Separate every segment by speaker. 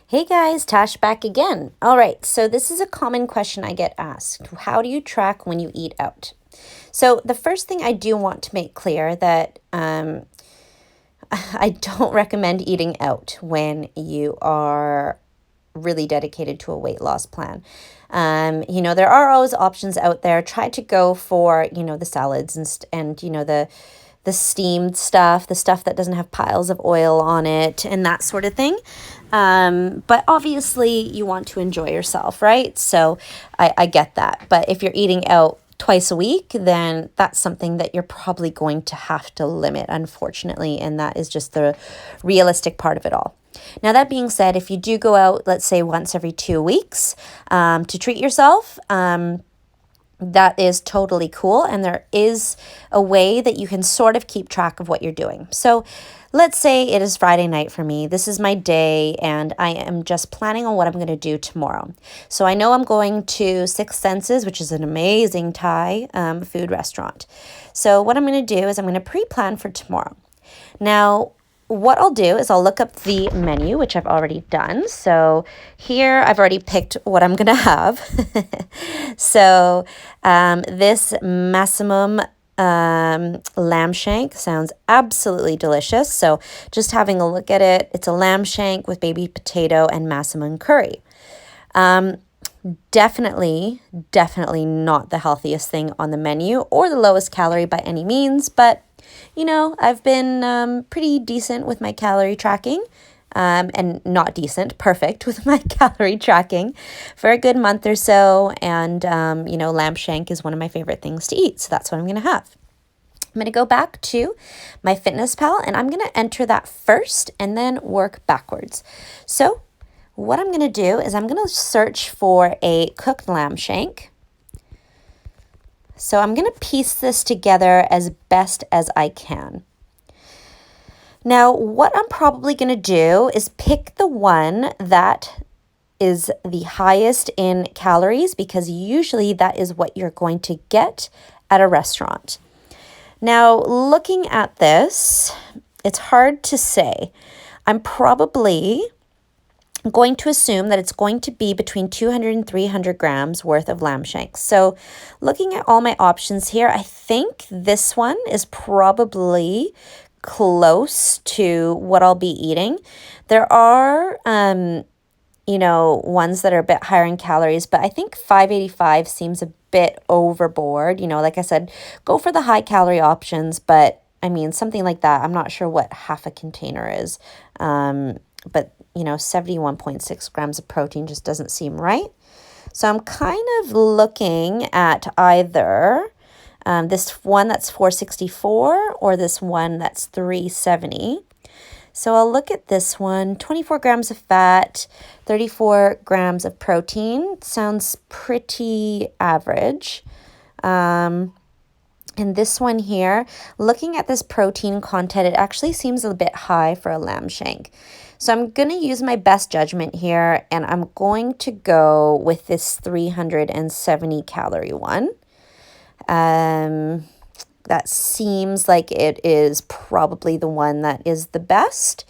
Speaker 1: Hey guys, Tash back again. All right, so this is a common question I get asked. How do you track when you eat out? So the first thing I do want to make clear that I don't recommend eating out when you are really dedicated to a weight loss plan. There are always options out there. Try to go for, the salads and the steamed stuff, the stuff that doesn't have piles of oil on it and that sort of thing. But obviously you want to enjoy yourself, right? So I get that. But if you're eating out twice a week, then that's something that you're probably going to have to limit, unfortunately. And that is just the realistic part of it all. Now, that being said, if you do go out, let's say once every 2 weeks to treat yourself, that is totally cool. And there is a way that you can sort of keep track of what you're doing. So let's say it is Friday night for me. This is my day, and I am just planning on what I'm going to do tomorrow. So I know I'm going to Six Senses, which is an amazing Thai food restaurant. So what I'm going to do is I'm going to pre-plan for tomorrow. Now, what I'll do is I'll look up the menu, which I've already done. So here I've already picked what I'm going to have. So this Massimum lamb shank sounds absolutely delicious. So just having a look at it, it's a lamb shank with baby potato and massaman curry. Definitely not the healthiest thing on the menu or the lowest calorie by any means, but I've been pretty decent with my calorie tracking. And not decent, perfect with my calorie tracking for a good month or so. And, lamb shank is one of my favorite things to eat. So that's what I'm going to have. I'm going to go back to my MyFitnessPal and I'm going to enter that first and then work backwards. So what I'm going to do is I'm going to search for a cooked lamb shank. So I'm going to piece this together as best as I can. Now, what I'm probably going to do is pick the one that is the highest in calories because usually that is what you're going to get at a restaurant. Now, looking at this, it's hard to say. I'm probably going to assume that it's going to be between 200 and 300 grams worth of lamb shanks. So looking at all my options here, I think this one is probably close to what I'll be eating. There are, ones that are a bit higher in calories, but I think 585 seems a bit overboard. Like I said, go for the high calorie options, but I mean, something like that. I'm not sure what half a container is, but 71.6 grams of protein just doesn't seem right. So I'm kind of looking at either this one that's 464 or this one that's 370. So I'll look at this one, 24 grams of fat, 34 grams of protein. Sounds pretty average. And this one here, looking at this protein content, it actually seems a bit high for a lamb shank. So I'm going to use my best judgment here, and I'm going to go with this 370 calorie one. That seems like it is probably the one that is the best.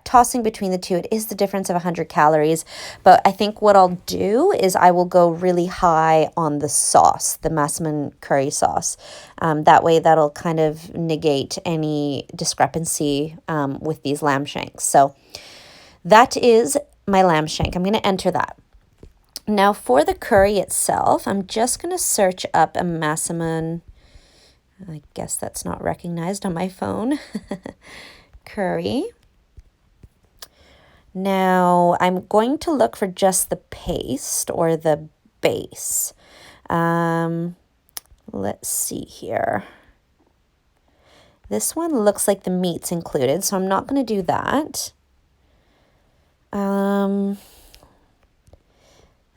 Speaker 1: Tossing between the two, it is the difference of 100 calories. But I think what I'll do is I will go really high on the sauce, the massaman curry sauce. That way that'll kind of negate any discrepancy with these lamb shanks. So that is my lamb shank. I'm going to enter that. Now for the curry itself, I'm just going to search up a massaman. I guess that's not recognized on my phone. Curry. Now, I'm going to look for just the paste or the base. Let's see here. This one looks like the meat's included, so I'm not going to do that.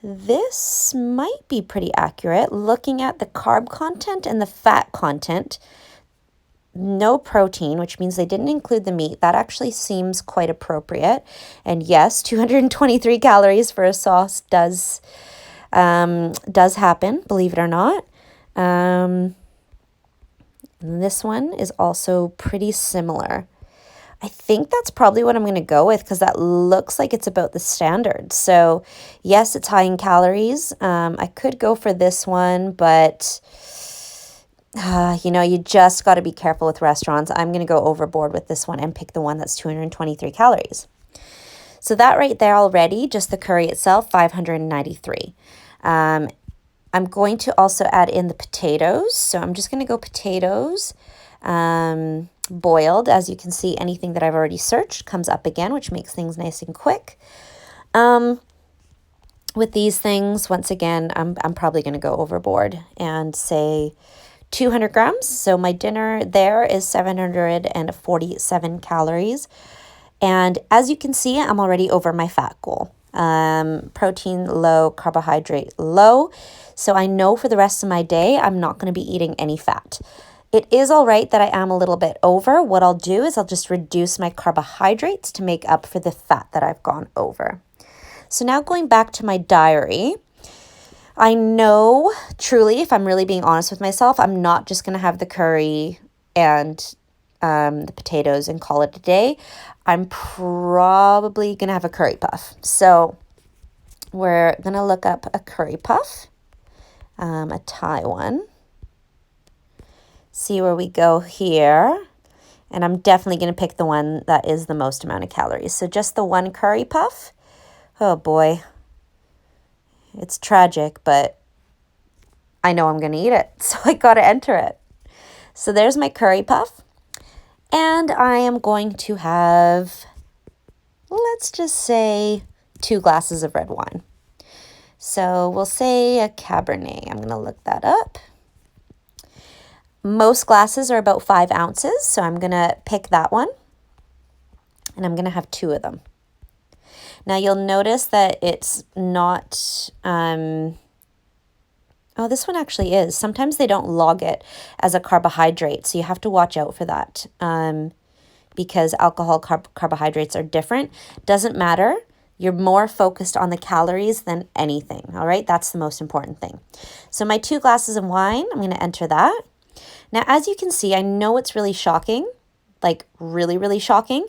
Speaker 1: This might be pretty accurate. Looking at the carb content and the fat content, no protein, which means they didn't include the meat. That actually seems quite appropriate. And yes, 223 calories for a sauce does happen, believe it or not. This one is also pretty similar. I think that's probably what I'm going to go with because that looks like it's about the standard. So yes, it's high in calories. I could go for this one, but you just got to be careful with restaurants. I'm going to go overboard with this one and pick the one that's 223 calories. So that right there already, just the curry itself, 593. I'm going to also add in the potatoes. So I'm just going to go potatoes. Boiled. As you can see, anything that I've already searched comes up again, which makes things nice and quick. With these things, once again, I'm probably going to go overboard and say 200 grams. So my dinner there is 747 calories. And as you can see, I'm already over my fat goal. Protein low, carbohydrate low. So I know for the rest of my day, I'm not going to be eating any fat. It is all right that I am a little bit over. What I'll do is I'll just reduce my carbohydrates to make up for the fat that I've gone over. So now going back to my diary, I know truly, if I'm really being honest with myself, I'm not just going to have the curry and the potatoes and call it a day. I'm probably going to have a curry puff. So we're going to look up a curry puff, a Thai one. See where we go here. And I'm definitely going to pick the one that is the most amount of calories. So just the one curry puff. Oh boy. It's tragic, but I know I'm going to eat it. So I got to enter it. So there's my curry puff. And I am going to have, let's just say, 2 glasses of red wine. So we'll say a Cabernet. I'm going to look that up. Most glasses are about 5 ounces, so I'm going to pick that one. And I'm going to have 2 of them. Now you'll notice that it's not, oh, this one actually is. Sometimes they don't log it as a carbohydrate, so you have to watch out for that because alcohol carbohydrates are different. Doesn't matter. You're more focused on the calories than anything, all right? That's the most important thing. So my 2 glasses of wine, I'm going to enter that. Now, as you can see, I know it's really shocking, like really, really shocking.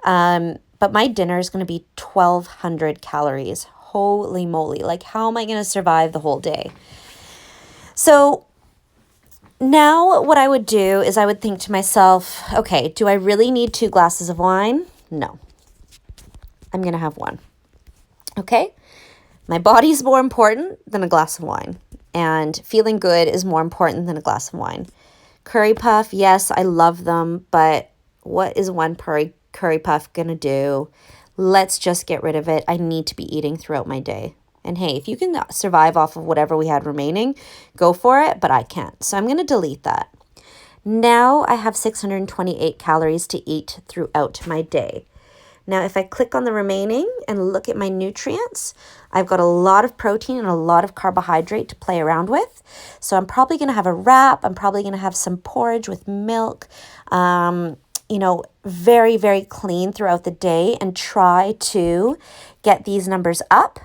Speaker 1: But my dinner is going to be 1,200 calories. Holy moly. Like, how am I going to survive the whole day? So now what I would do is I would think to myself, okay, do I really need 2 glasses of wine? No. I'm going to have 1. Okay? My body's more important than a glass of wine. And feeling good is more important than a glass of wine. Curry puff, yes, I love them, but what is one curry puff going to do? Let's just get rid of it. I need to be eating throughout my day. And hey, if you can survive off of whatever we had remaining, go for it, but I can't. So I'm going to delete that. Now I have 628 calories to eat throughout my day. Now, if I click on the remaining and look at my nutrients, I've got a lot of protein and a lot of carbohydrate to play around with. So I'm probably going to have a wrap. I'm probably going to have some porridge with milk, very, very clean throughout the day and try to get these numbers up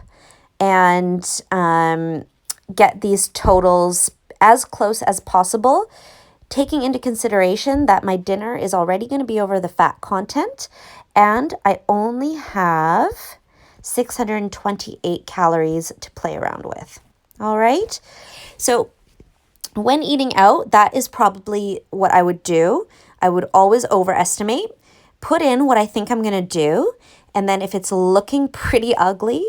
Speaker 1: and get these totals as close as possible, taking into consideration that my dinner is already going to be over the fat content and I only have 628 calories to play around with. All right. So when eating out, that is probably what I would do. I would always overestimate, put in what I think I'm going to do. And then if it's looking pretty ugly,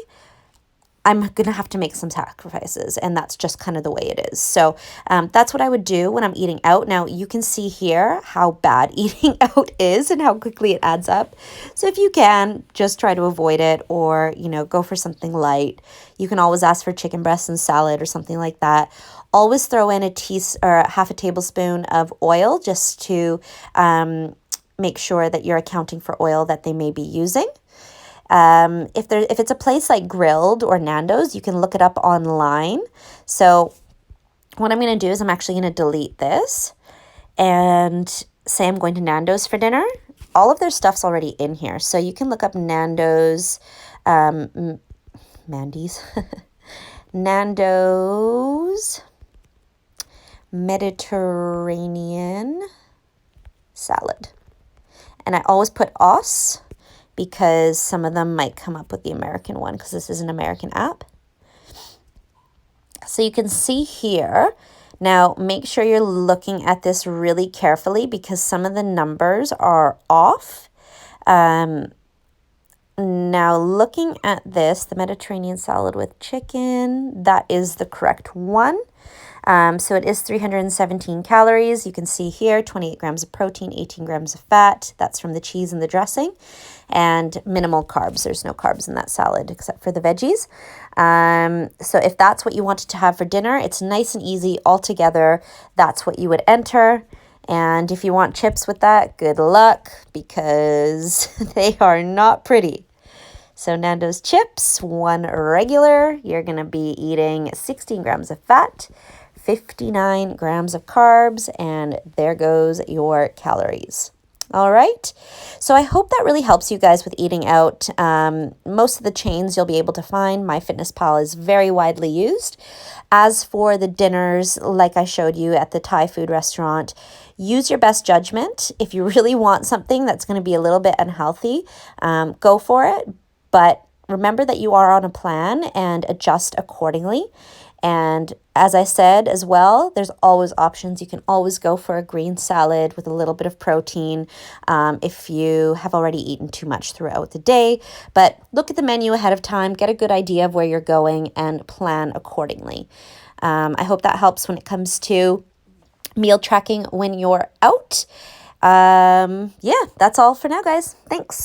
Speaker 1: I'm going to have to make some sacrifices, and that's just kind of the way it is. So that's what I would do when I'm eating out. Now, you can see here how bad eating out is and how quickly it adds up. So if you can, just try to avoid it or, go for something light. You can always ask for chicken breast and salad or something like that. Always throw in half a tablespoon of oil just to make sure that you're accounting for oil that they may be using. If it's a place like Grilled or Nando's, you can look it up online. So what I'm going to do is I'm actually going to delete this and say I'm going to Nando's for dinner. All of their stuff's already in here. So you can look up Nando's, Mandy's, Nando's Mediterranean salad. And I always put Aus because some of them might come up with the American one because this is an American app. So you can see here, now make sure you're looking at this really carefully because some of the numbers are off. Now looking at this, the Mediterranean salad with chicken, that is the correct one. So it is 317 calories. You can see here, 28 grams of protein, 18 grams of fat. That's from the cheese and the dressing. And minimal carbs. There's no carbs in that salad except for the veggies. So if that's what you wanted to have for dinner, it's nice and easy all together. That's what you would enter. And if you want chips with that, good luck because they are not pretty. So Nando's chips, one regular, you're going to be eating 16 grams of fat, 59 grams of carbs, and there goes your calories. All right. So I hope that really helps you guys with eating out. Most of the chains you'll be able to find. MyFitnessPal is very widely used. As for the dinners, like I showed you at the Thai food restaurant, use your best judgment. If you really want something that's going to be a little bit unhealthy, go for it. But remember that you are on a plan and adjust accordingly. And as I said as well, there's always options. You can always go for a green salad with a little bit of protein if you have already eaten too much throughout the day. But look at the menu ahead of time, get a good idea of where you're going, and plan accordingly. I hope that helps when it comes to meal tracking when you're out. Yeah, that's all for now, guys. Thanks.